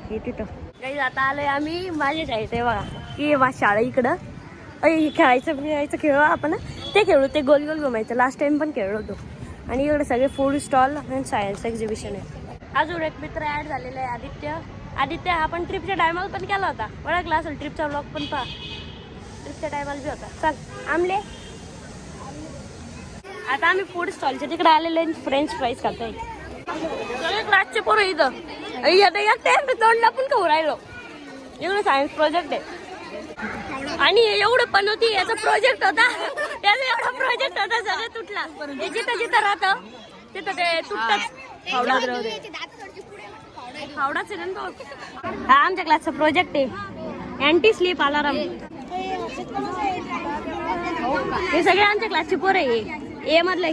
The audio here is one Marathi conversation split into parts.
हे तिथं काही आता आलोय आम्ही माझ्या शाळेत आहे बघा की माझी शाळा इकडं खेळायचं खेळ आपण ते खेळू ते गोल गोल घुमायचं लास्ट टाइम पण खेळलो होतो. आणि इकडे सगळे फूड स्टॉल आणि सायन्स एक्झिबिशन आहे. अजून एक मित्र ॲड झालेला आहे आदित्य आपण ट्रिपच्या टायमाला पण केला होता ओळखला असेल. ट्रिपचा ब्लॉग पण पहा ट्रिपच्या टायमाला बी होता. चल आमले आता आम्ही फूड स्टॉलच्या तिकडे आलेले फ्रेंच फ्राईज खातोय. क्लासचे पोरं इथं तोंडला पण खाऊ राहिलो. एवढं सायन्स प्रोजेक्ट आहे आणि एवढं पण होती याचा प्रोजेक्ट होता त्याचा एवढा प्रोजेक्ट होता सगळं तुटला. जिथं जिथं राहतं तिथं ते तुटतच. फावडाच आहे ना तो. हा आमच्या क्लासचा प्रोजेक्ट आहे अँटी स्लीप अलार्म. हे सगळे आमच्या क्लासचे पोरं आहे. ए मधले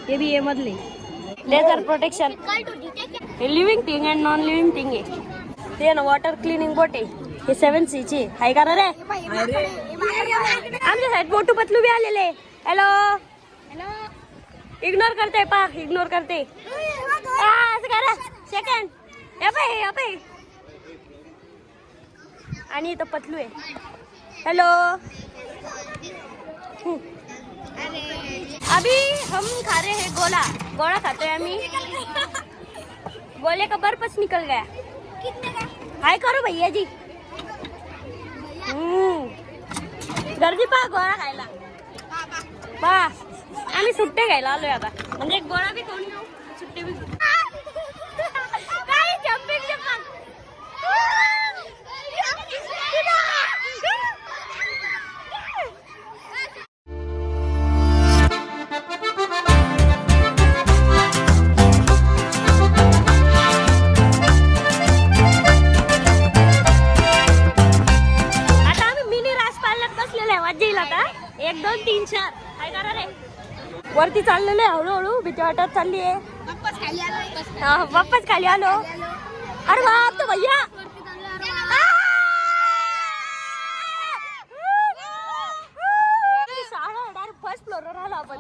हे बी ए मधले. लेझर प्रोटेक्शन हे living thing and non living thing आहे. ते ना वॉटर क्लिनिंग बोट आहे. हे 7C ची हाय का रे. आमच्या साईड मोठू पतलू बी आलेले. हॅलो इग्नोर करते पा इग्नोर करते असं करा सेकंड. आणि इथं पतलू आहे. हॅलो अभी हम खा रहे हैं गोला खाते हैं आम्ही. गोले का बर्फच निकल गया. हाय करो भैया जी. गर्दी पहा गोळा खायला. बस आम्ही सुट्टे घ्यायला आलोय आता. म्हणजे गोळा बी खाऊन घेऊ सुट्टे बी काय जम्पिंग वरती चाललेले हळूहळू भीती वाटत चालली आहे. वापस खाली आलो. अरे बाप तो भैया डायरेक्ट फर्स्ट फ्लोर वर आलो आपण.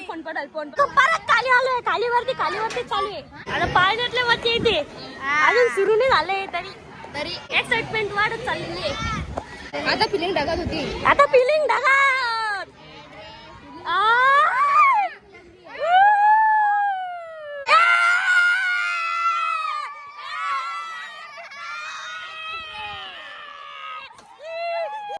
फोन पडल फोन परत खाली आलोय. खालीवरती चालू आहे. आता पाण्यातले वरती येते अजून सुरू नाही झाले तरी एक्साइटमेंट वाढत चाललेली आहे. आता फिलिंग ढगात होती. आता फिलिंग ढगा